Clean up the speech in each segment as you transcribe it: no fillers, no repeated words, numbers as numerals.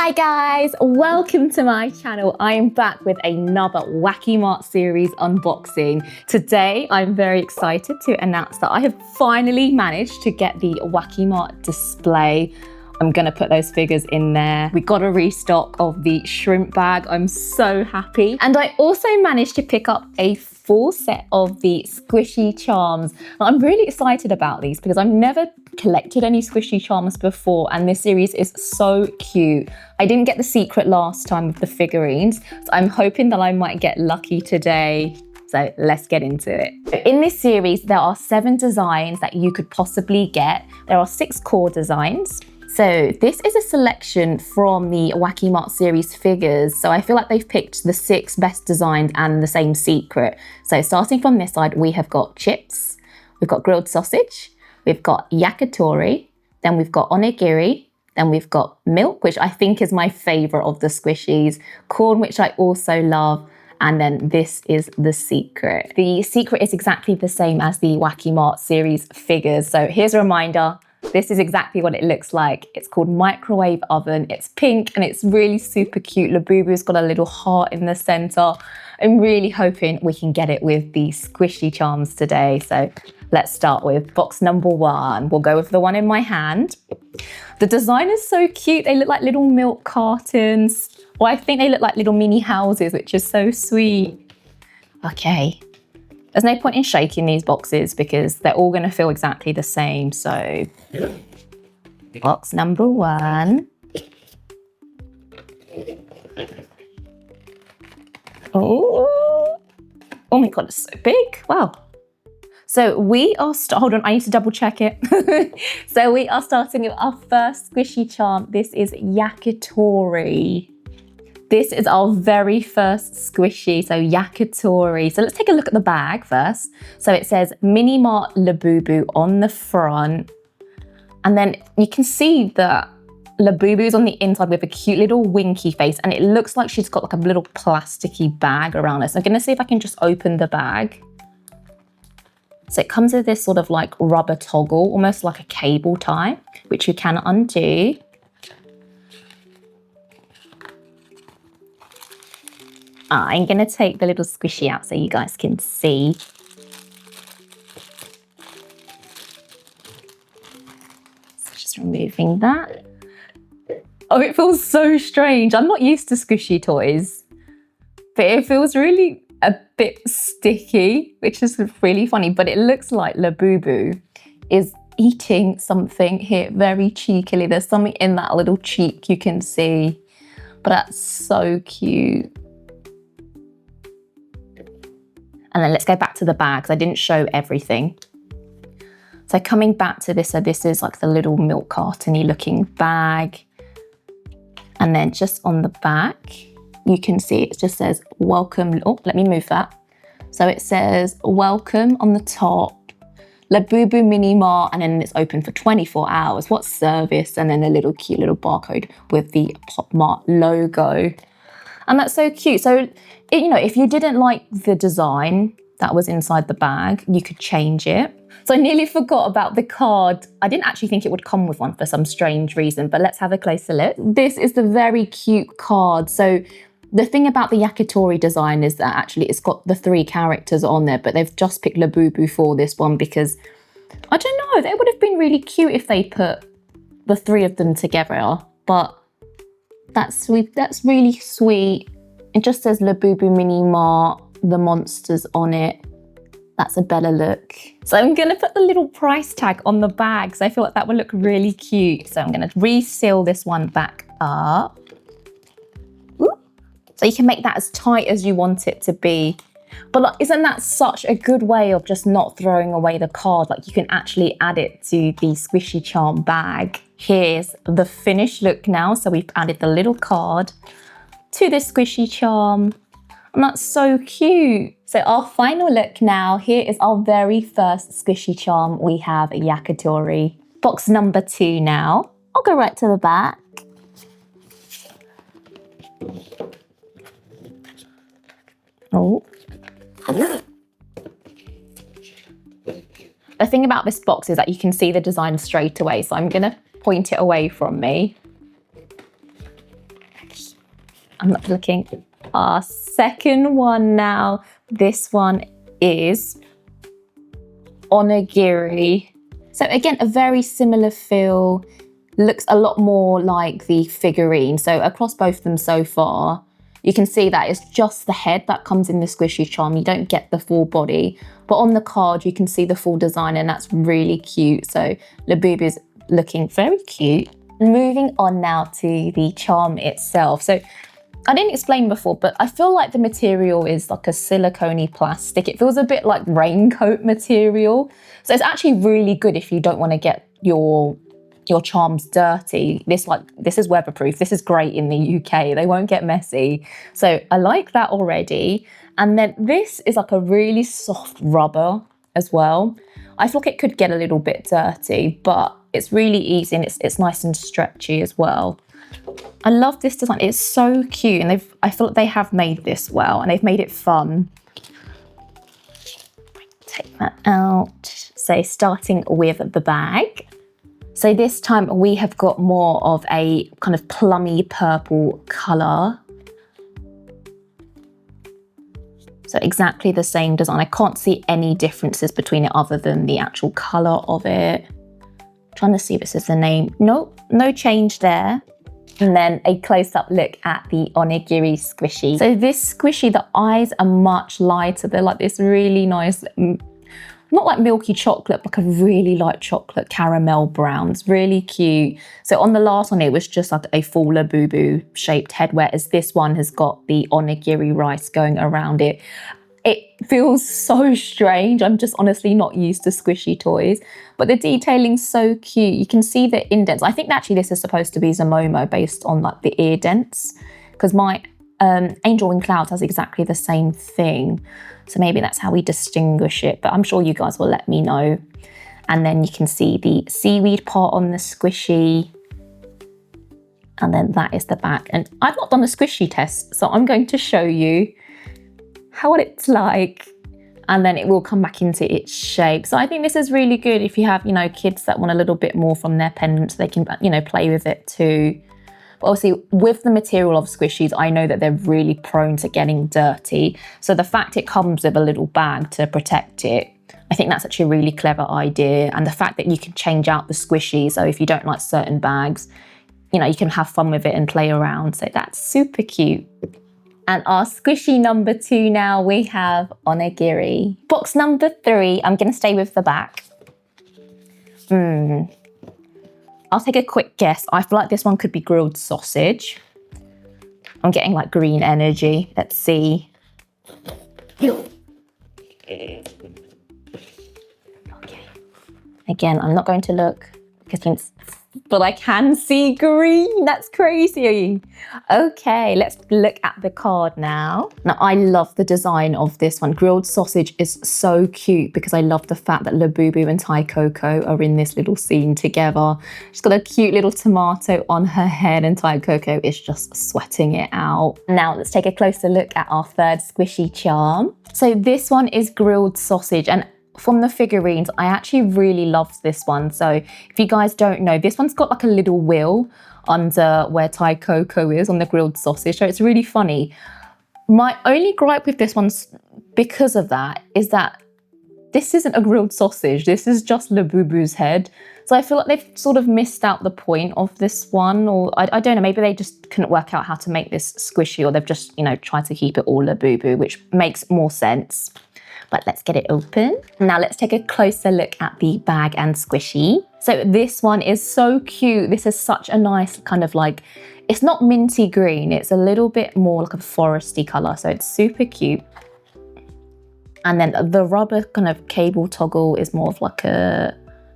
Hi guys, welcome to my channel. I am back with another Wacky Mart series unboxing. Today, I'm very excited to announce that I have finally managed to get the Wacky Mart display. I'm gonna put those figures in there. We got a restock of the shrimp bag. I'm so happy. And I also managed to pick up a full set of the squishy charms. I'm really excited about these because I've never collected any squishy charms before, and this series is so cute. I didn't get the secret last time with the figurines, so I'm hoping that I might get lucky today. So let's get into it. In this series, there are 7 designs that you could possibly get. There are 6 core designs. So this is a selection from the Wacky Mart series figures. So I feel like they've picked the 6 best designs and the same secret. So starting from this side, we have got chips, we've got grilled sausage, we've got yakitori, then we've got onigiri, then we've got milk, which I think is my favorite of the squishies, corn, which I also love, and then this is the secret. The secret is exactly the same as the Wacky Mart series figures. So here's a reminder. This is exactly what it looks like. It's called Microwave Oven. It's pink and it's really super cute. Labubu's got a little heart in the center. I'm really hoping we can get it with the squishy charms today. So let's start with box number 1. We'll go with the one in my hand. The design is so cute. They look like little milk cartons. Or I think they look like little mini houses, which is so sweet. Okay. There's no point in shaking these boxes because they're all going to feel exactly the same. So, box number 1. Oh my God, it's so big. Wow. So we are, hold on, I need to double check it. So we are starting with our first squishy charm. This is Yakitori. This is our very first squishy, so yakitori. So let's take a look at the bag first. So it says Mini Mart Labubu on the front. And then you can see that Labubu's on the inside with a cute little winky face, and it looks like she's got like a little plasticky bag around her. So I'm gonna see if I can just open the bag. So it comes with this sort of like rubber toggle, almost like a cable tie, which you can undo. I'm gonna take the little squishy out so you guys can see. So just removing that. Oh, it feels so strange. I'm not used to squishy toys, but it feels really a bit sticky, which is really funny, but it looks like Labubu is eating something here very cheekily. There's something in that little cheek you can see, but that's so cute. And then let's go back to the bags. I didn't show everything. So coming back to this, so this is like the little milk carton-y looking bag. And then just on the back, you can see it just says welcome. Oh, let me move that. So it says welcome on the top, Labubu Mini Mart, and then it's open for 24 hours. What service? And then a little cute little barcode with the Pop Mart logo. And that's so cute. So, you know, if you didn't like the design that was inside the bag, you could change it. So I nearly forgot about the card. I didn't actually think it would come with one for some strange reason, but let's have a closer look. This is the very cute card. So the thing about the Yakitori design is that actually it's got the 3 characters on there, but they've just picked Labubu for this one because, I don't know, they would have been really cute if they put the 3 of them together, but that's sweet. That's really sweet. It just says Labubu Mini Mart, the monsters on it. That's a better look. So I'm gonna put the little price tag on the bag, so I feel like that would look really cute. So I'm gonna reseal this one back up. Ooh. So you can make that as tight as you want it to be. But like, isn't that such a good way of just not throwing away the card? Like you can actually add it to the squishy charm bag. Here's the finished look now. So we've added the little card to the squishy charm. And that's so cute. So our final look now, here is our very first squishy charm. We have Yakitori. Box number 2 now. I'll go right to the back. Oh. The thing about this box is that you can see the design straight away, so I'm gonna point it away from me. I'm not looking. Our second one now. This one is Onigiri. So again, a very similar feel. Looks a lot more like the figurine. So across both of them so far, you can see that it's just the head that comes in the squishy charm. You don't get the full body. But on the card, you can see the full design, and that's really cute. So Labubu's looking very cute. Moving on now to the charm itself. So I didn't explain before, but I feel like the material is like a silicone-y plastic. It feels a bit like raincoat material. So it's actually really good if you don't want to get your charms dirty. This is weatherproof. This is great in the UK. They won't get messy. So I like that already. And then this is like a really soft rubber as well. I feel like it could get a little bit dirty, but it's really easy and it's nice and stretchy as well. I love this design. It's so cute, and I feel like they have made this well, and they've made it fun. Take that out. So starting with the bag. So this time we have got more of a kind of plummy purple colour. So exactly the same design. I can't see any differences between it other than the actual colour of it. I'm trying to see if this is the name. Nope, no change there. And then a close-up look at the Onigiri squishy. So this squishy, the eyes are much lighter. They're like this really nice, not like milky chocolate, but like a really light chocolate caramel brown. It's really cute. So on the last one, it was just like a full Labubu shaped head, whereas this one has got the Onigiri rice going around it. It feels so strange. I'm just honestly not used to squishy toys, but the detailing's so cute. You can see the indents. I think actually this is supposed to be Zamomo based on like the ear dents, because my Angel Wing Cloud has exactly the same thing. So maybe that's how we distinguish it, but I'm sure you guys will let me know. And then you can see the seaweed part on the squishy. And then that is the back. And I've not done a squishy test, so I'm going to show you how it's like, and then it will come back into its shape. So I think this is really good if you have, kids that want a little bit more from their pendants, they can, play with it too. But obviously with the material of squishies, I know that they're really prone to getting dirty. So the fact it comes with a little bag to protect it, I think that's actually a really clever idea. And the fact that you can change out the squishy, so if you don't like certain bags, you can have fun with it and play around. So that's super cute. And our squishy number 2 now, we have Onigiri. Box number 3, I'm going to stay with the back. I'll take a quick guess. I feel like this one could be grilled sausage. I'm getting like green energy. Let's see. Okay. Again, I'm not going to look because but I can see green. That's crazy. Okay, let's look at the card now. Now, I love the design of this one. Grilled sausage is so cute because I love the fact that Labubu and Tai Coco are in this little scene together. She's got a cute little tomato on her head and Tai Coco is just sweating it out. Now, let's take a closer look at our third squishy charm. So this one is grilled sausage, and from the figurines, I actually really love this one. So if you guys don't know, this one's got like a little wheel under where Tai Coco is on the grilled sausage. So it's really funny. My only gripe with this one, because of that, is that this isn't a grilled sausage. This is just Labubu's head. So I feel like they've sort of missed out the point of this one, or I don't know, maybe they just couldn't work out how to make this squishy, or they've just, tried to keep it all Labubu, which makes more sense. But let's get it open. Now let's take a closer look at the bag and squishy. So this one is so cute. This is such a nice kind of like, it's not minty green. It's a little bit more like a foresty color. So it's super cute. And then the rubber kind of cable toggle is more of like a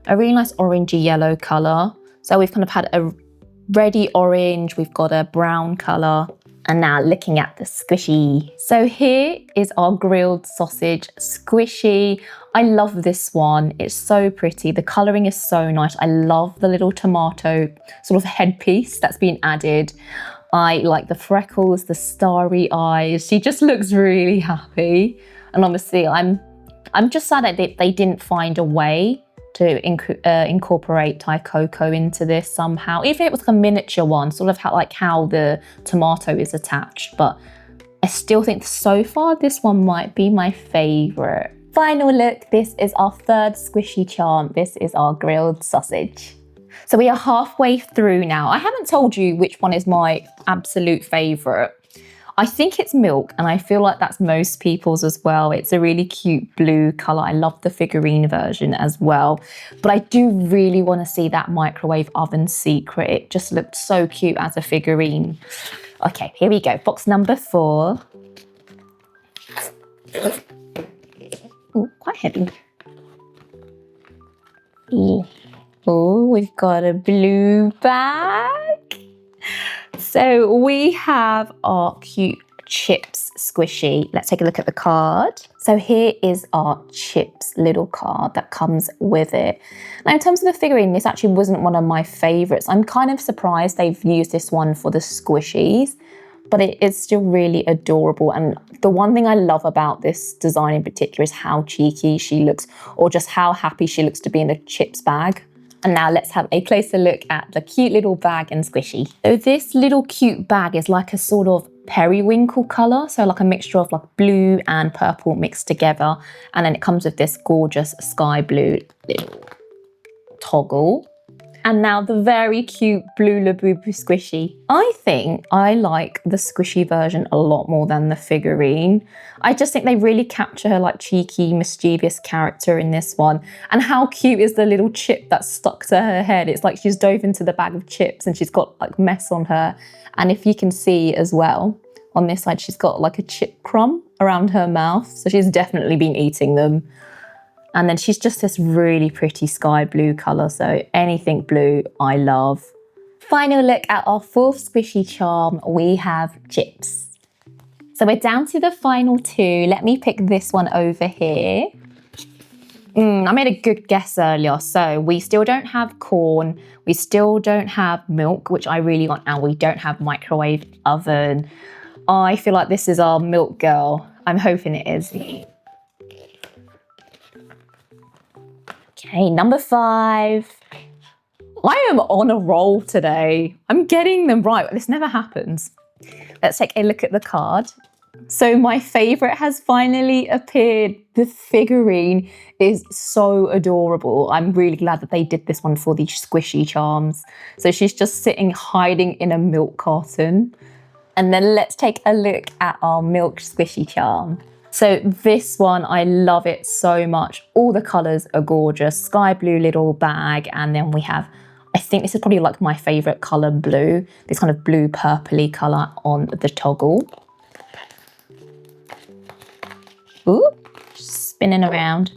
really nice orangey yellow color. So we've kind of had a reddy orange. We've got a brown color. And now looking at the squishy. So here is our grilled sausage squishy. I love this one. It's so pretty. The coloring is so nice. I love the little tomato sort of headpiece that's been added. I like the freckles, the starry eyes. She just looks really happy. And obviously I'm just sad that they didn't find a way to incorporate Thai cocoa into this somehow. Even if it was like a miniature one, sort of how the tomato is attached. But I still think so far this one might be my favourite. Final look, this is our third squishy charm. This is our grilled sausage. So we are halfway through now. I haven't told you which one is my absolute favourite. I think it's milk, and I feel like that's most people's as well. It's a really cute blue colour. I love the figurine version as well. But I do really want to see that microwave oven secret. It just looked so cute as a figurine. Okay, here we go. Box number 4. Ooh, quite heavy. Oh, we've got a blue bag. So we have our cute chips squishy. Let's take a look at the card. So here is our chips little card that comes with it. Now in terms of the figurine, this actually wasn't one of my favorites. I'm kind of surprised they've used this one for the squishies, but it is still really adorable. And the one thing I love about this design in particular is how cheeky she looks, or just how happy she looks to be in a chips bag. And now let's have a closer look at the cute little bag and squishy. So this little cute bag is like a sort of periwinkle colour, so like a mixture of like blue and purple mixed together. And then it comes with this gorgeous sky blue little toggle. And now the very cute blue Labubu squishy. I think I like the squishy version a lot more than the figurine. I just think they really capture her like cheeky, mischievous character in this one. And how cute is the little chip that's stuck to her head? It's like she's dove into the bag of chips and she's got like mess on her. And if you can see as well, on this side, she's got like a chip crumb around her mouth. So she's definitely been eating them. And then she's just this really pretty sky blue colour, so anything blue I love. Final look at our 4th squishy charm, we have chips. So we're down to the final 2. Let me pick this one over here. I made a good guess earlier. So we still don't have corn, we still don't have milk, which I really want, and we don't have microwave oven. I feel like this is our milk girl. I'm hoping it is. Okay, number 5. I am on a roll today. I'm getting them right. This never happens. Let's take a look at the card. So my favourite has finally appeared. The figurine is so adorable. I'm really glad that they did this one for the squishy charms. So she's just sitting hiding in a milk carton. And then let's take a look at our milk squishy charm. So this one, I love it so much. All the colours are gorgeous. Sky blue little bag. And then we have, I think this is probably like my favourite colour blue. This kind of blue purpley colour on the toggle. Ooh, spinning around.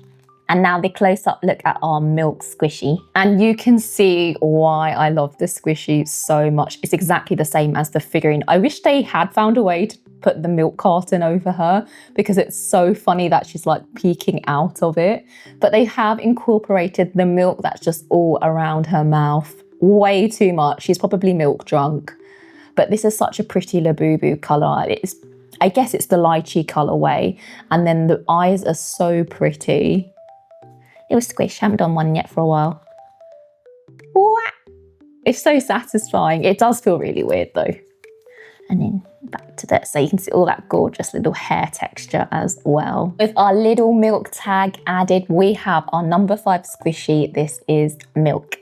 And now the close-up look at our milk squishy. And you can see why I love the squishy so much. It's exactly the same as the figurine. I wish they had found a way to put the milk carton over her, because it's so funny that she's like peeking out of it. But they have incorporated the milk that's just all around her mouth. Way too much. She's probably milk drunk. But this is such a pretty Labubu colour. I guess it's the lychee colourway. And then the eyes are so pretty. It was squish. Haven't done one yet for a while. It's so satisfying. It does feel really weird though. And then back to that, so you can see all that gorgeous little hair texture as well. With our little milk tag added, we have our number 5 squishy. This is milk.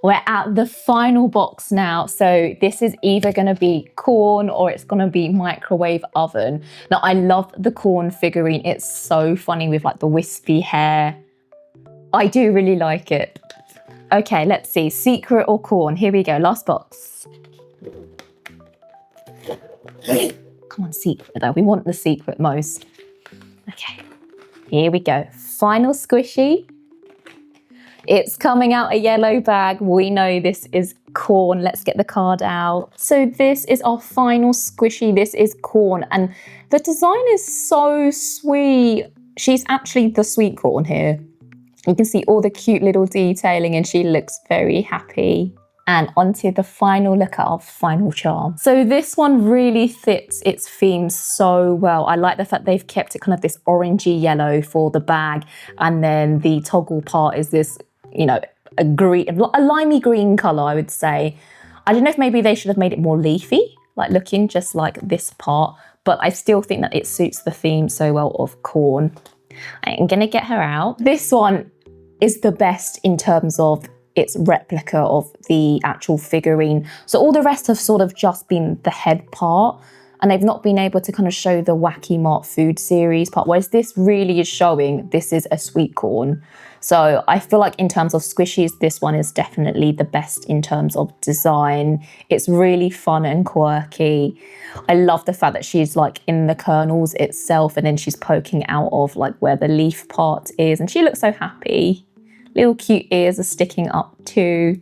We're at the final box now. So this is either gonna be corn or it's gonna be microwave oven. Now I love the corn figurine. It's so funny with like the wispy hair. I do really like it. Okay, let's see, secret or corn? Here we go, last box. Come on, secret though. We want the secret most. Okay, here we go. Final squishy. It's coming out a yellow bag. We know this is corn. Let's get the card out. So this is our final squishy. This is corn. And the design is so sweet. She's actually the sweet corn here. You can see all the cute little detailing and she looks very happy. And onto the final look at our final charm. So this one really fits its theme so well. I like the fact they've kept it kind of this orangey yellow for the bag. And then the toggle part is this you know, a limey green colour, I would say. I don't know if maybe they should have made it more leafy, like looking just like this part, but I still think that it suits the theme so well of corn. I'm gonna get her out. This one is the best in terms of its replica of the actual figurine. So all the rest have sort of just been the head part, and they've not been able to kind of show the Wacky Mart food series part, whereas this really is showing this is a sweet corn. So I feel like in terms of squishies, this one is definitely the best in terms of design. It's really fun and quirky. I love the fact that she's like in the kernels itself, and then she's poking out of like where the leaf part is, and she looks so happy. Little cute ears are sticking up too.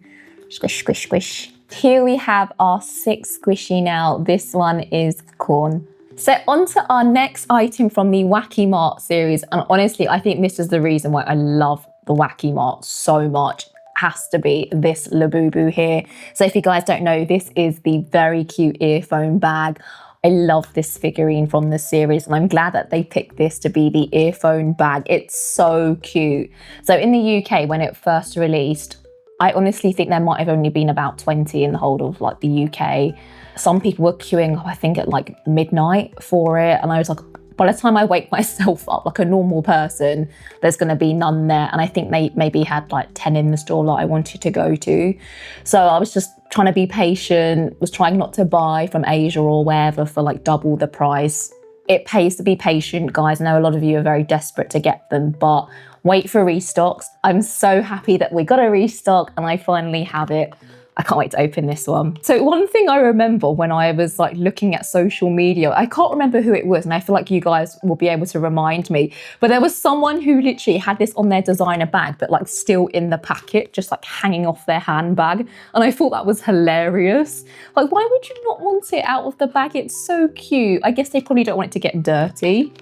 Squish, squish, squish. Here we have our sixth squishy now. This one is corn. So on to our next item from the Wacky Mart series. And honestly, I think this is the reason why I love the Wacky Mart so much. Has to be this Labubu here. So if you guys don't know, this is the very cute earphone bag. I love this figurine from the series, and I'm glad that they picked this to be the earphone bag. It's so cute. So in the UK, when it first released, I honestly think there might have only been about 20 in the whole of like the UK. Some people were queuing up, I think at like midnight for it. And I was like, by the time I wake myself up like a normal person, there's gonna be none there. And I think they maybe had like 10 in the store that I wanted to go to. So I was just trying to be patient, was trying not to buy from Asia or wherever for like double the price. It pays to be patient, guys. I know a lot of you are very desperate to get them, but wait for restocks. I'm so happy that we got a restock and I finally have it. I can't wait to open this one. So one thing I remember when I was like looking at social media, I can't remember who it was, and I feel like you guys will be able to remind me, but there was someone who literally had this on their designer bag, but like still in the packet, just like hanging off their handbag. And I thought that was hilarious. Like, why would you not want it out of the bag? It's so cute. I guess they probably don't want it to get dirty.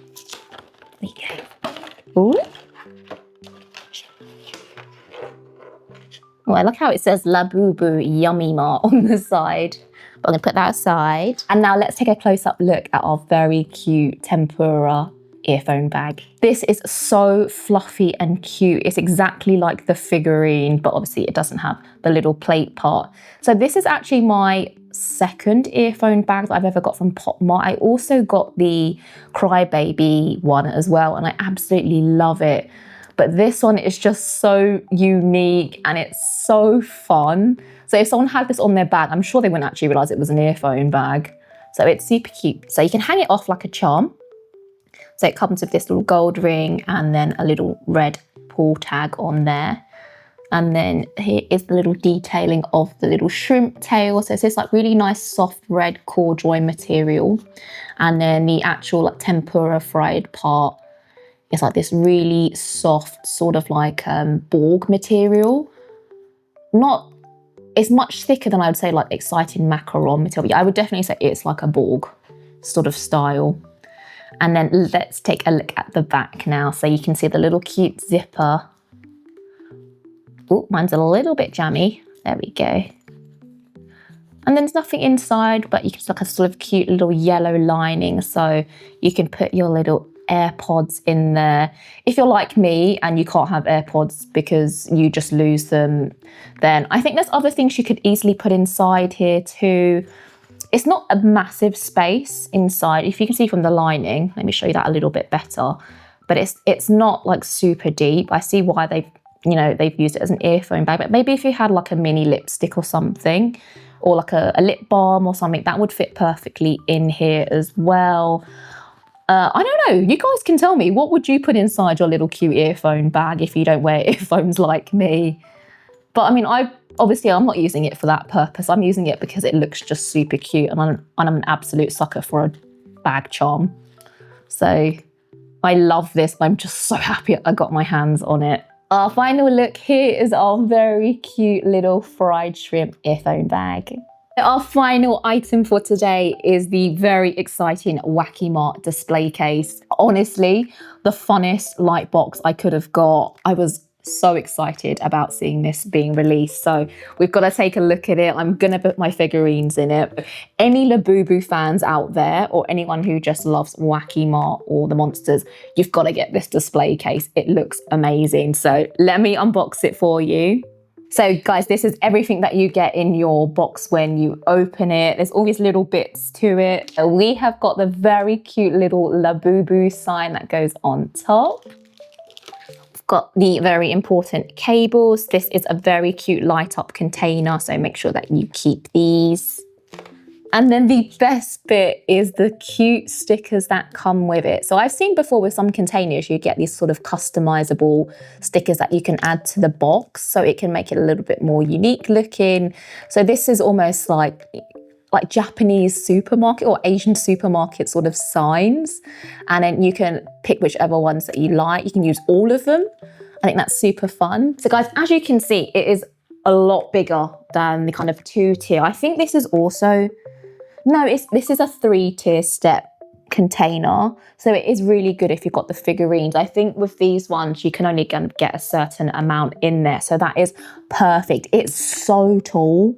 There you go. Ooh. Oh, I like how it says Labubu Yummy Mart on the side. But I'm gonna put that aside. And now let's take a close-up look at our very cute Tempura earphone bag. This is so fluffy and cute. It's exactly like the figurine, but obviously it doesn't have the little plate part. So this is actually my second earphone bag that I've ever got from Pop Mart. I also got the Crybaby one as well, and I absolutely love it. But this one is just so unique and it's so fun. So if someone had this on their bag, I'm sure they wouldn't actually realize it was an earphone bag. So it's super cute. So you can hang it off like a charm. So it comes with this little gold ring and then a little red pull tag on there. And then here is the little detailing of the little shrimp tail. So it's this like really nice soft red corduroy material. And then the actual like tempura fried part, it's like this really soft sort of like Borg material. It's much thicker than I would say like exciting macaron material. I would definitely say it's like a Borg sort of style. And then let's take a look at the back now. So you can see the little cute zipper. Oh, mine's a little bit jammy. There we go. And then there's nothing inside, but you can see like a sort of cute little yellow lining. So you can put your little AirPods in there. If you're like me and you can't have AirPods because you just lose them, then I think there's other things you could easily put inside here too. It's not a massive space inside. If you can see from the lining, let me show you that a little bit better, but it's not like super deep. I see why they've used it as an earphone bag, but maybe if you had like a mini lipstick or something, or like a lip balm or something, that would fit perfectly in here as well. I don't know, you guys can tell me, what would you put inside your little cute earphone bag if you don't wear earphones like me? But I mean, I'm not using it for that purpose. I'm using it because it looks just super cute, and I'm an absolute sucker for a bag charm. So I love this. I'm just so happy I got my hands on it. Our final look here is our very cute little fried shrimp earphone bag. Our final item for today is the very exciting Wacky Mart display case. Honestly, the funnest light box I could have got. I was so excited about seeing this being released. So we've got to take a look at it. I'm going to put my figurines in it. Any Labubu fans out there, or anyone who just loves Wacky Mart or the monsters, you've got to get this display case. It looks amazing. So let me unbox it for you. So guys, this is everything that you get in your box when you open it. There's all these little bits to it. We have got the very cute little Labubu sign that goes on top. We've got the very important cables. This is a very cute light up container, so make sure that you keep these. And then the best bit is the cute stickers that come with it. So I've seen before with some containers, you get these sort of customizable stickers that you can add to the box, so it can make it a little bit more unique looking. So this is almost like Japanese supermarket or Asian supermarket sort of signs. And then you can pick whichever ones that you like. You can use all of them. I think that's super fun. So guys, as you can see, it is a lot bigger than the kind of 2-tier. I think this is also, no, this is a 3-tier step container. So it is really good if you've got the figurines. I think with these ones, you can only get a certain amount in there. So that is perfect. It's so tall.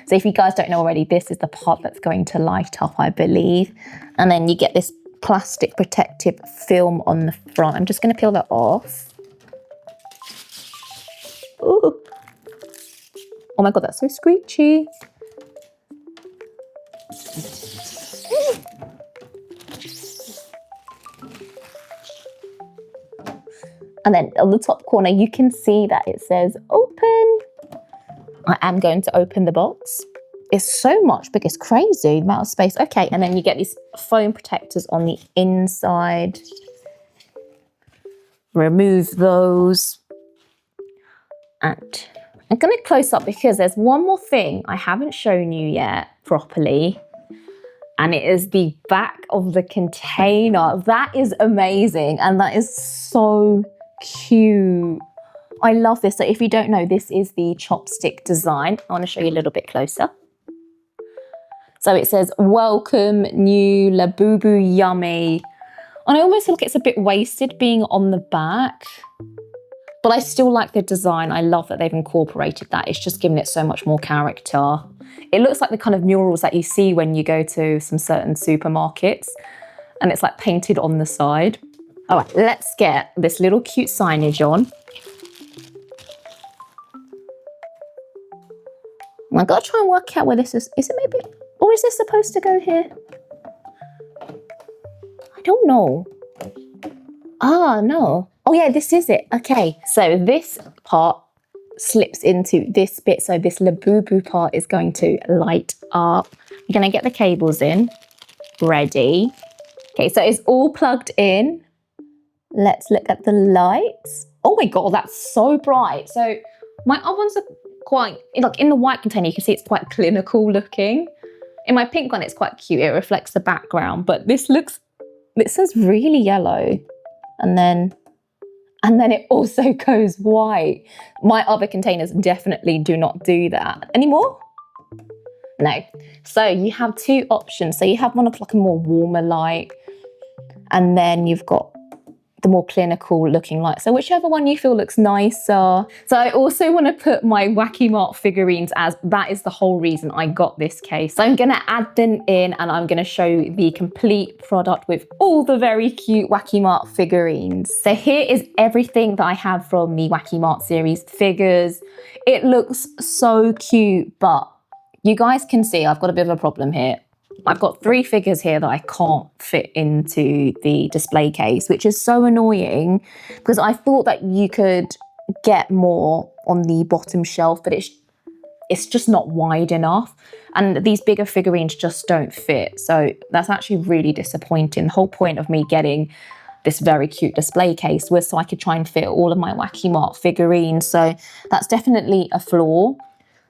So if you guys don't know already, this is the part that's going to light up, I believe. And then you get this plastic protective film on the front. I'm just going to peel that off. Ooh. Oh my God, that's so screechy. And then on the top corner, you can see that it says open. I am going to open the box. It's so much big, it's crazy, the amount of space. Okay, and then you get these foam protectors on the inside. Remove those. And I'm going to close up because there's one more thing I haven't shown you yet properly. And it is the back of the container. That is amazing. And that is so cute. I love this. So if you don't know, this is the chopstick design. I want to show you a little bit closer. So it says, welcome new Labubu yummy. And I almost feel like it's a bit wasted being on the back. But I still like the design. I love that they've incorporated that. It's just given it so much more character. It looks like the kind of murals that you see when you go to some certain supermarkets, and it's like painted on the side. All right, let's get this little cute signage on. I gotta try and work out where this is. Is it maybe, or is this supposed to go here? I don't know. Ah, no. Oh yeah, this is it. Okay, so this part slips into this bit. So this Labubu part is going to light up. You're gonna get the cables in. Ready. Okay, so it's all plugged in. Let's look at the lights. Oh my God, that's so bright. So my other ones are quite, like in the white container, you can see it's quite clinical looking. In my pink one, it's quite cute. It reflects the background, but this says really yellow. And then it also goes white. My other containers definitely do not do that. Anymore? No. So you have two options. So you have one of like a more warmer light, and then you've got the more clinical looking light. So whichever one you feel looks nicer. So I also want to put my Wacky Mart figurines, as that is the whole reason I got this case. So I'm going to add them in, and I'm going to show the complete product with all the very cute Wacky Mart figurines. So here is everything that I have from the Wacky Mart series figures. It looks so cute, but you guys can see I've got a bit of a problem here. I've got 3 figures here that I can't fit into the display case, which is so annoying because I thought that you could get more on the bottom shelf, but it's just not wide enough. And these bigger figurines just don't fit. So that's actually really disappointing. The whole point of me getting this very cute display case was so I could try and fit all of my Wacky Mart figurines. So that's definitely a flaw.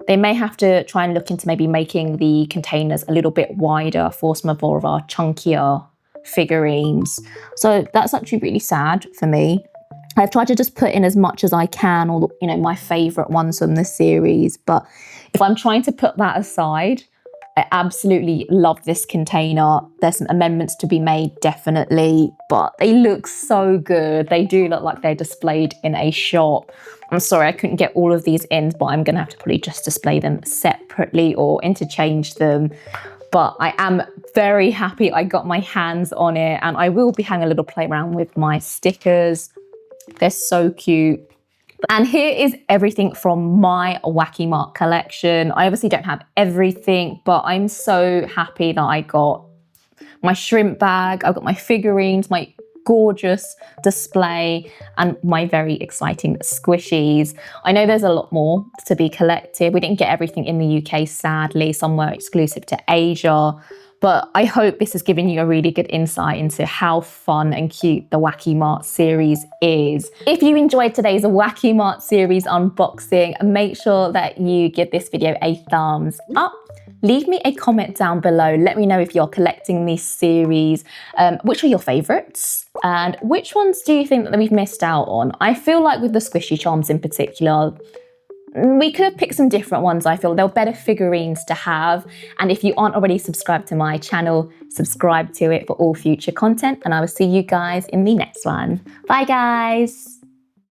They may have to try and look into maybe making the containers a little bit wider for some of our chunkier figurines. So that's actually really sad for me. I've tried to just put in as much as I can, all my favorite ones from this series. But if I'm trying to put that aside, I absolutely love this container. There's some amendments to be made, definitely, but they look so good. They do look like they're displayed in a shop. I'm sorry I couldn't get all of these in, but I'm gonna have to probably just display them separately or interchange them. But I am very happy I got my hands on it, and I will be having a little play around with my stickers. They're so cute. And here is everything from my Wacky Mart collection. I obviously don't have everything, but I'm so happy that I got my shrimp bag, I've got my figurines, my gorgeous display, and my very exciting squishies. I know there's a lot more to be collected. We didn't get everything in the UK, sadly. Some were exclusive to Asia. But I hope this has given you a really good insight into how fun and cute the Wacky Mart series is. If you enjoyed today's Wacky Mart series unboxing, make sure that you give this video a thumbs up. Leave me a comment down below. Let me know if you're collecting this series, which are your favorites, and which ones do you think that we've missed out on? I feel like with the squishy charms in particular, we could have picked some different ones. I feel they're better figurines to have. And if you aren't already subscribed to my channel, subscribe to it for all future content. And I will see you guys in the next one. Bye guys.